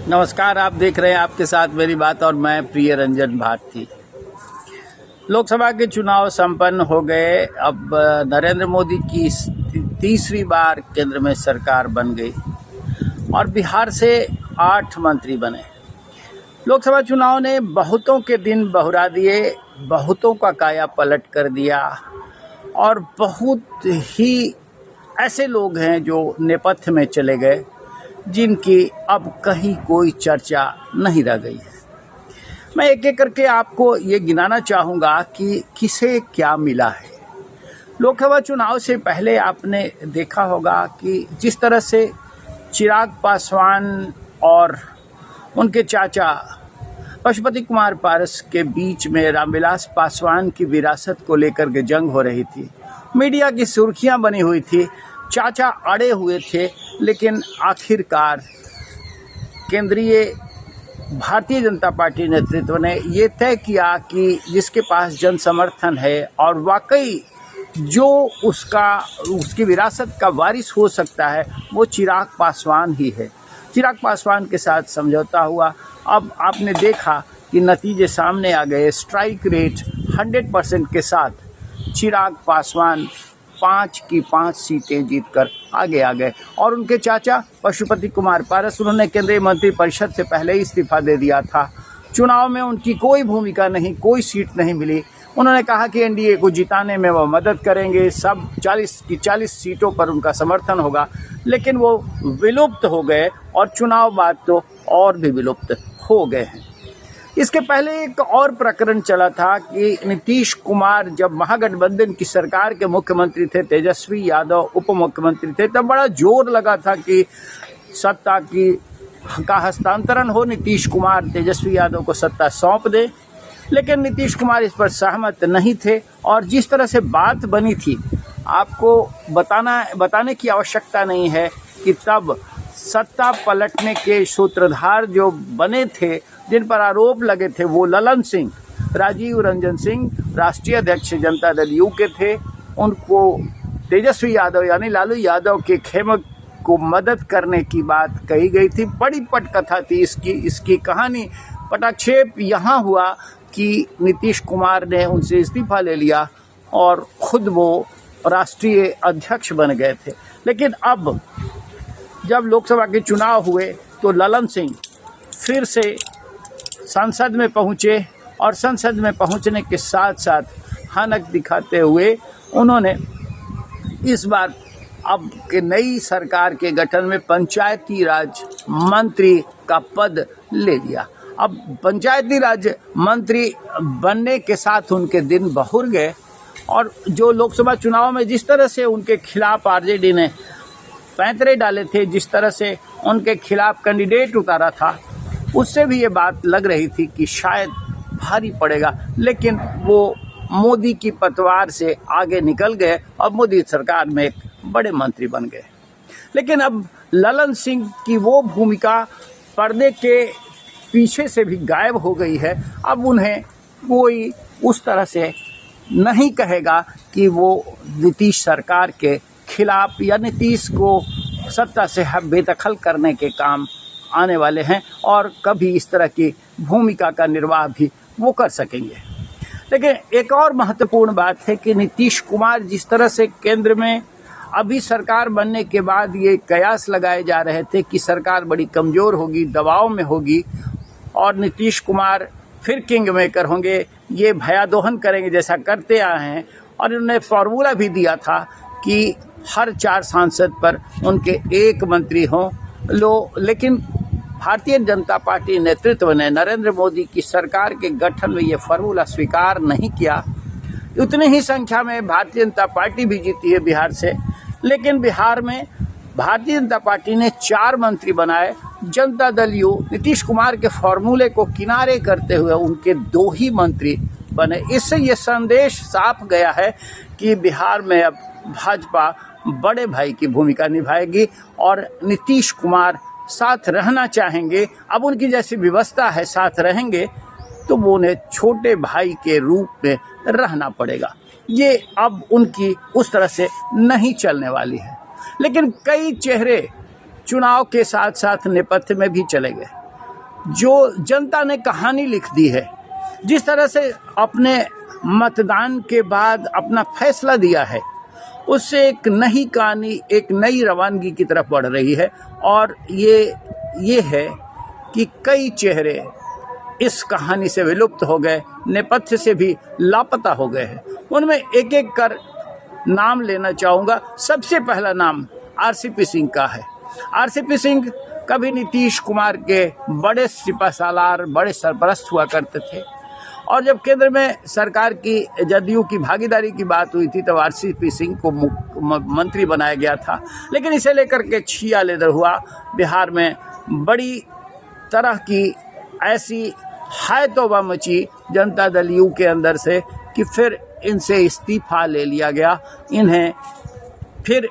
नमस्कार, आप देख रहे हैं आपके साथ मेरी बात और मैं प्रिय रंजन भारती। लोकसभा के चुनाव संपन्न हो गए। अब नरेंद्र मोदी की तीसरी बार केंद्र में सरकार बन गई और बिहार से 8 मंत्री बने। लोकसभा चुनाव ने बहुतों के दिन बहुरा दिए, बहुतों का काया पलट कर दिया और बहुत ही ऐसे लोग हैं जो नेपथ्य में चले गए जिनकी अब कहीं कोई चर्चा नहीं रह गई है। मैं एक एक करके आपको ये गिनाना चाहूँगा कि किसे क्या मिला है। लोकसभा चुनाव से पहले आपने देखा होगा कि जिस तरह से चिराग पासवान और उनके चाचा पशुपति कुमार पारस के बीच में रामविलास पासवान की विरासत को लेकर के जंग हो रही थी, मीडिया की सुर्खियां बनी हुई थी, चाचा अड़े हुए थे, लेकिन आखिरकार केंद्रीय भारतीय जनता पार्टी नेतृत्व ने ये तय किया कि जिसके पास जन समर्थन है और वाकई जो उसकी विरासत का वारिस हो सकता है वो चिराग पासवान ही है। चिराग पासवान के साथ समझौता हुआ। अब आपने देखा कि नतीजे सामने आ गए। स्ट्राइक रेट 100% के साथ चिराग पासवान 5 की 5 सीटें जीतकर आगे आ गए और उनके चाचा पशुपति कुमार पारस, उन्होंने केंद्रीय मंत्रिपरिषद से पहले ही इस्तीफा दे दिया था। चुनाव में उनकी कोई भूमिका नहीं, कोई सीट नहीं मिली। उन्होंने कहा कि एनडीए को जिताने में वो मदद करेंगे, सब 40 की 40 सीटों पर उनका समर्थन होगा, लेकिन वो विलुप्त हो गए और चुनाव बाद तो और भी विलुप्त हो गए हैं। इसके पहले एक और प्रकरण चला था कि नीतीश कुमार जब महागठबंधन की सरकार के मुख्यमंत्री थे, तेजस्वी यादव उप मुख्यमंत्री थे, तब बड़ा जोर लगा था कि सत्ता का हस्तांतरण हो, नीतीश कुमार तेजस्वी यादव को सत्ता सौंप दे। लेकिन नीतीश कुमार इस पर सहमत नहीं थे और जिस तरह से बात बनी थी, आपको बताने की आवश्यकता नहीं है कि तब सत्ता पलटने के सूत्रधार जो बने थे, जिन पर आरोप लगे थे, वो ललन सिंह, राजीव रंजन सिंह, राष्ट्रीय अध्यक्ष जनता दल यू के थे। उनको तेजस्वी यादव यानी लालू यादव के खेमे को मदद करने की बात कही गई थी। बड़ी पटकथा थी इसकी कहानी। पटाक्षेप यहाँ हुआ कि नीतीश कुमार ने उनसे इस्तीफा ले लिया और खुद वो राष्ट्रीय अध्यक्ष बन गए थे। लेकिन अब जब लोकसभा के चुनाव हुए तो ललन सिंह फिर से संसद में पहुंचे और संसद में पहुंचने के साथ साथ हनक दिखाते हुए उन्होंने इस बार अब के नई सरकार के गठन में पंचायती राज मंत्री का पद ले लिया। अब पंचायती राज मंत्री बनने के साथ उनके दिन बहुर गए और जो लोकसभा चुनाव में जिस तरह से उनके खिलाफ आरजेडी ने पैंतरे डाले थे, जिस तरह से उनके खिलाफ कैंडिडेट उतारा था, उससे भी ये बात लग रही थी कि शायद भारी पड़ेगा। लेकिन वो मोदी की पतवार से आगे निकल गए और मोदी सरकार में एक बड़े मंत्री बन गए। लेकिन अब ललन सिंह की वो भूमिका पर्दे के पीछे से भी गायब हो गई है। अब उन्हें कोई उस तरह से नहीं कहेगा कि वो नीतीश सरकार के खिलाफ या नीतीश को सत्ता से बेदखल करने के काम आने वाले हैं और कभी इस तरह की भूमिका का निर्वाह भी वो कर सकेंगे। लेकिन एक और महत्वपूर्ण बात है कि नीतीश कुमार जिस तरह से केंद्र में अभी सरकार बनने के बाद ये कयास लगाए जा रहे थे कि सरकार बड़ी कमज़ोर होगी, दबाव में होगी और नीतीश कुमार फिर किंग मेकर होंगे, ये भयादोहन करेंगे जैसा करते आए हैं। और उन्होंने फॉर्मूला भी दिया था कि हर 4 सांसद पर उनके 1 मंत्री हों। लेकिन भारतीय जनता पार्टी नेतृत्व ने नरेंद्र मोदी की सरकार के गठन में ये फार्मूला स्वीकार नहीं किया। उतनी ही संख्या में भारतीय जनता पार्टी भी जीती है बिहार से, लेकिन बिहार में भारतीय जनता पार्टी ने 4 मंत्री बनाए। जनता दल यू नीतीश कुमार के फॉर्मूले को किनारे करते हुए उनके 2 ही मंत्री बने। इससे ये संदेश साफ गया है कि बिहार में अब भाजपा बड़े भाई की भूमिका निभाएगी और नीतीश कुमार साथ रहना चाहेंगे। अब उनकी जैसी व्यवस्था है, साथ रहेंगे तो वो उन्हें छोटे भाई के रूप में रहना पड़ेगा। ये अब उनकी उस तरह से नहीं चलने वाली है। लेकिन कई चेहरे चुनाव के साथ साथ नेपथ्य में भी चले गए। जो जनता ने कहानी लिख दी है, जिस तरह से अपने मतदान के बाद अपना फैसला दिया है, उससे एक नई कहानी, एक नई रवानगी की तरफ बढ़ रही है। और ये है कि कई चेहरे इस कहानी से विलुप्त हो गए, नेपथ्य से भी लापता हो गए हैं। उनमें एक एक कर नाम लेना चाहूँगा। सबसे पहला नाम आरसीपी सिंह का है। आरसीपी सिंह कभी नीतीश कुमार के बड़े सिपहसालार, बड़े सरपरस्त हुआ करते थे, और जब केंद्र में सरकार की, जदयू की भागीदारी की बात हुई थी, तब आरसीपी सिंह को मंत्री बनाया गया था। लेकिन इसे लेकर के छिया लेदर हुआ। बिहार में बड़ी तरह की ऐसी हाय तौबा मची जनता दल यू के अंदर से कि फिर इनसे इस्तीफा ले लिया गया। इन्हें फिर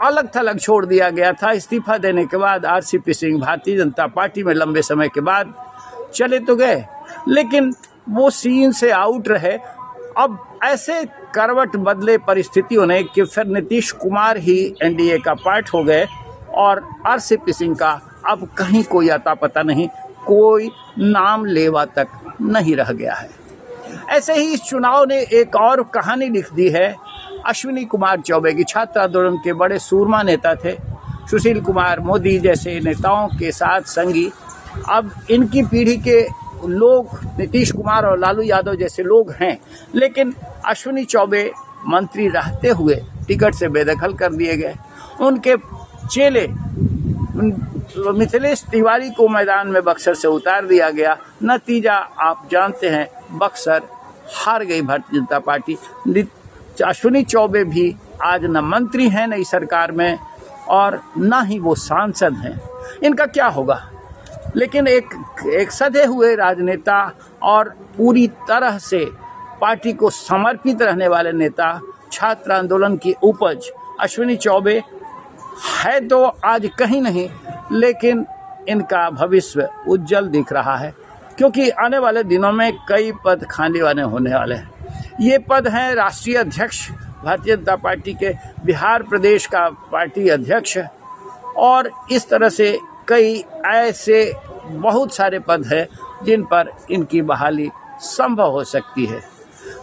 अलग थलग छोड़ दिया गया था। इस्तीफा देने के बाद आरसीपी सिंह भारतीय जनता पार्टी में लंबे समय के बाद चले तो गए, लेकिन वो सीन से आउट रहे। अब ऐसे करवट बदले परिस्थितियों ने कि फिर नीतीश कुमार ही एनडीए का पार्ट हो गए और आरसीपी सिंह का अब कहीं कोई अता पता नहीं, कोई नाम लेवा तक नहीं रह गया है। ऐसे ही इस चुनाव ने एक और कहानी लिख दी है अश्विनी कुमार चौबे की। छात्र आंदोलन के बड़े सूरमा नेता थे, सुशील कुमार मोदी जैसे नेताओं के साथ संगी। अब इनकी पीढ़ी के लोग नीतीश कुमार और लालू यादव जैसे लोग हैं, लेकिन अश्विनी चौबे मंत्री रहते हुए टिकट से बेदखल कर दिए गए। उनके चेले मिथिलेश तिवारी को मैदान में बक्सर से उतार दिया गया। नतीजा आप जानते हैं, बक्सर हार गई भारतीय जनता पार्टी। अश्विनी चौबे भी आज न मंत्री हैं नई सरकार में और न ही वो सांसद हैं। इनका क्या होगा? लेकिन एक सधे हुए राजनेता और पूरी तरह से पार्टी को समर्पित रहने वाले नेता, छात्र आंदोलन की उपज अश्विनी चौबे है तो आज कहीं नहीं, लेकिन इनका भविष्य उज्जवल दिख रहा है, क्योंकि आने वाले दिनों में कई पद खाली होने वाले हैं। ये पद हैं राष्ट्रीय अध्यक्ष भारतीय जनता पार्टी के, बिहार प्रदेश का पार्टी अध्यक्ष, और इस तरह से कई ऐसे बहुत सारे पद हैं जिन पर इनकी बहाली संभव हो सकती है।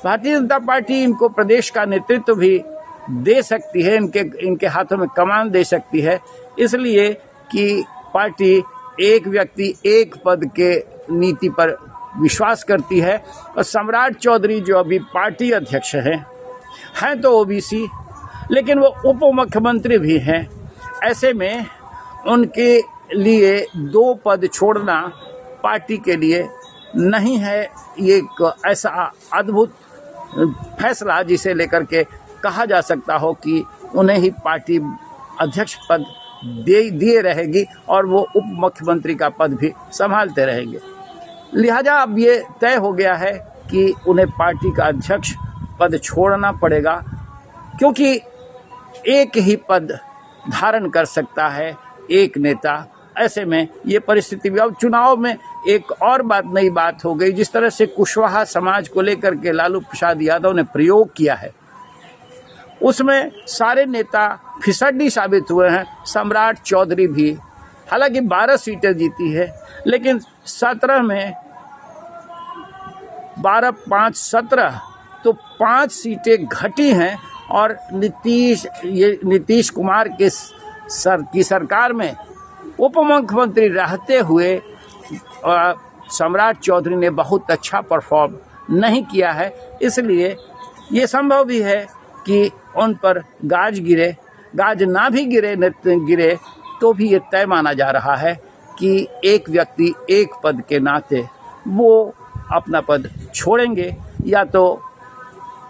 भारतीय जनता पार्टी इनको प्रदेश का नेतृत्व भी दे सकती है, इनके हाथों में कमान दे सकती है, इसलिए कि पार्टी एक व्यक्ति एक पद के नीति पर विश्वास करती है। और सम्राट चौधरी जो अभी पार्टी अध्यक्ष हैं तो ओबीसी, लेकिन वो उप मुख्यमंत्री भी हैं। ऐसे में उनके लिए 2 पद छोड़ना पार्टी के लिए नहीं है ये एक ऐसा अद्भुत फैसला जिसे लेकर के कहा जा सकता हो कि उन्हें ही पार्टी अध्यक्ष पद दिए रहेगी और वो उप मुख्यमंत्री का पद भी संभालते रहेंगे। लिहाजा अब ये तय हो गया है कि उन्हें पार्टी का अध्यक्ष पद छोड़ना पड़ेगा, क्योंकि एक ही पद धारण कर सकता है एक नेता। ऐसे में ये परिस्थिति भी, अब चुनाव में एक और नई बात हो गई। जिस तरह से कुशवाहा समाज को लेकर के लालू प्रसाद यादव ने प्रयोग किया है, उसमें सारे नेता फिसड्डी साबित हुए हैं। सम्राट चौधरी भी, हालांकि 12 सीटें जीती है, लेकिन 17 में 12-5 17 तो 5 सीटें घटी हैं। और नीतीश कुमार के की सरकार में उप मुख्यमंत्री रहते हुए सम्राट चौधरी ने बहुत अच्छा परफॉर्म नहीं किया है। इसलिए ये संभव भी है कि उन पर गाज गिरे, गाज ना भी गिरे तो भी ये तय माना जा रहा है कि एक व्यक्ति एक पद के नाते वो अपना पद छोड़ेंगे, या तो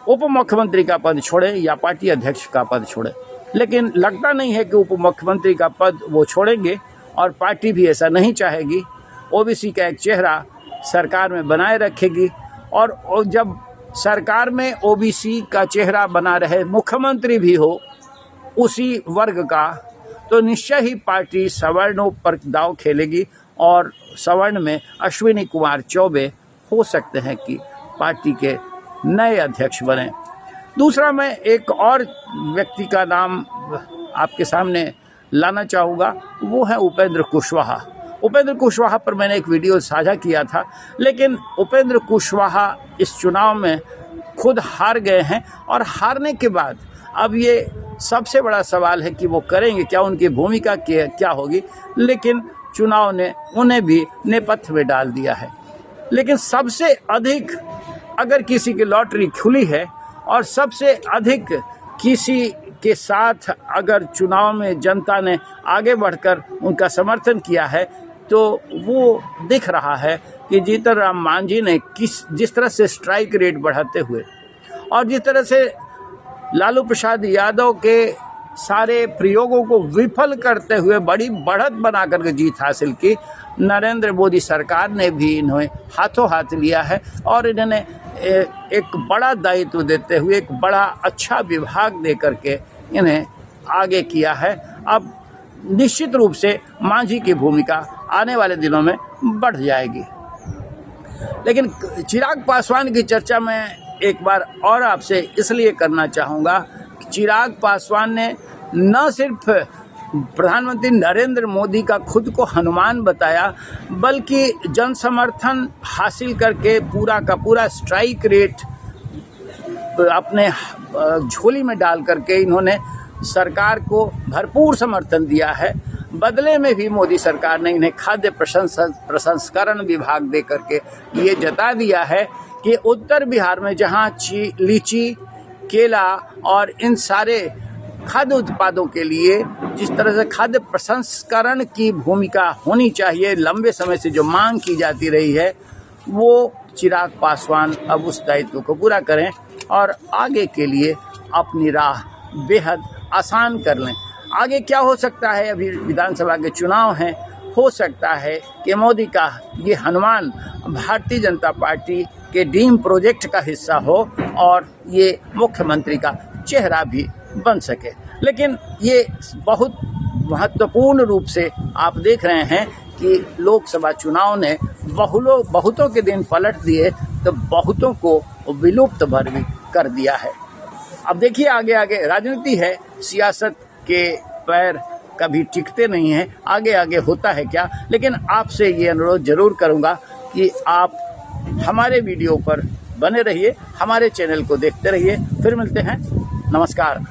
उप मुख्यमंत्री का पद छोड़े या पार्टी अध्यक्ष का पद छोड़े। लेकिन लगता नहीं है कि उप मुख्यमंत्री का पद वो छोड़ेंगे, और पार्टी भी ऐसा नहीं चाहेगी। ओबीसी का एक चेहरा सरकार में बनाए रखेगी, और जब सरकार में ओबीसी का चेहरा बना रहे, मुख्यमंत्री भी हो उसी वर्ग का, तो निश्चय ही पार्टी सवर्णों पर दांव खेलेगी और सवर्ण में अश्विनी कुमार चौबे हो सकते हैं कि पार्टी के नए अध्यक्ष बने। दूसरा, मैं एक और व्यक्ति का नाम आपके सामने लाना चाहूँगा, वो है उपेंद्र कुशवाहा। उपेंद्र कुशवाहा पर मैंने एक वीडियो साझा किया था, लेकिन उपेंद्र कुशवाहा इस चुनाव में खुद हार गए हैं और हारने के बाद अब ये सबसे बड़ा सवाल है कि वो करेंगे क्या, उनकी भूमिका क्या होगी। लेकिन चुनाव ने उन्हें भी नेपथ्य में डाल दिया है। लेकिन सबसे अधिक अगर किसी की लॉटरी खुली है और सबसे अधिक किसी के साथ अगर चुनाव में जनता ने आगे बढ़कर उनका समर्थन किया है, तो वो दिख रहा है कि जीतन राम मांझी ने जिस तरह से स्ट्राइक रेट बढ़ाते हुए और जिस तरह से लालू प्रसाद यादव के सारे प्रयोगों को विफल करते हुए बड़ी बढ़त बना करके जीत हासिल की, नरेंद्र मोदी सरकार ने भी इन्हें हाथों हाथ लिया है और इन्होंने एक बड़ा दायित्व देते हुए एक बड़ा अच्छा विभाग दे करके इन्हें आगे किया है। अब निश्चित रूप से मांझी की भूमिका आने वाले दिनों में बढ़ जाएगी। लेकिन चिराग पासवान की चर्चा मैं एक बार और आपसे इसलिए करना चाहूँगा कि चिराग पासवान ने न सिर्फ प्रधानमंत्री नरेंद्र मोदी का खुद को हनुमान बताया, बल्कि जन समर्थन हासिल करके पूरा का पूरा स्ट्राइक रेट अपने झोली में डाल करके इन्होंने सरकार को भरपूर समर्थन दिया है। बदले में भी मोदी सरकार ने इन्हें खाद्य प्रसंस्करण विभाग दे करके ये जता दिया है कि उत्तर बिहार में जहाँ लीची, केला और इन सारे खाद्य उत्पादों के लिए जिस तरह से खाद्य प्रसंस्करण की भूमिका होनी चाहिए, लंबे समय से जो मांग की जाती रही है, वो चिराग पासवान अब उस दायित्व को पूरा करें और आगे के लिए अपनी राह बेहद आसान कर लें। आगे क्या हो सकता है, अभी विधानसभा के चुनाव हैं, हो सकता है कि मोदी का ये हनुमान भारतीय जनता पार्टी के ड्रीम प्रोजेक्ट का हिस्सा हो और ये मुख्यमंत्री का चेहरा भी बन सके। लेकिन ये बहुत महत्वपूर्ण रूप से आप देख रहे हैं कि लोकसभा चुनाव ने बहुतों के दिन पलट दिए तो बहुतों को विलुप्त भर भी कर दिया है। अब देखिए आगे आगे राजनीति है, सियासत के पैर कभी टिकते नहीं हैं, आगे आगे होता है क्या। लेकिन आपसे ये अनुरोध जरूर करूँगा कि आप हमारे वीडियो पर बने रहिए, हमारे चैनल को देखते रहिए। फिर मिलते हैं, नमस्कार।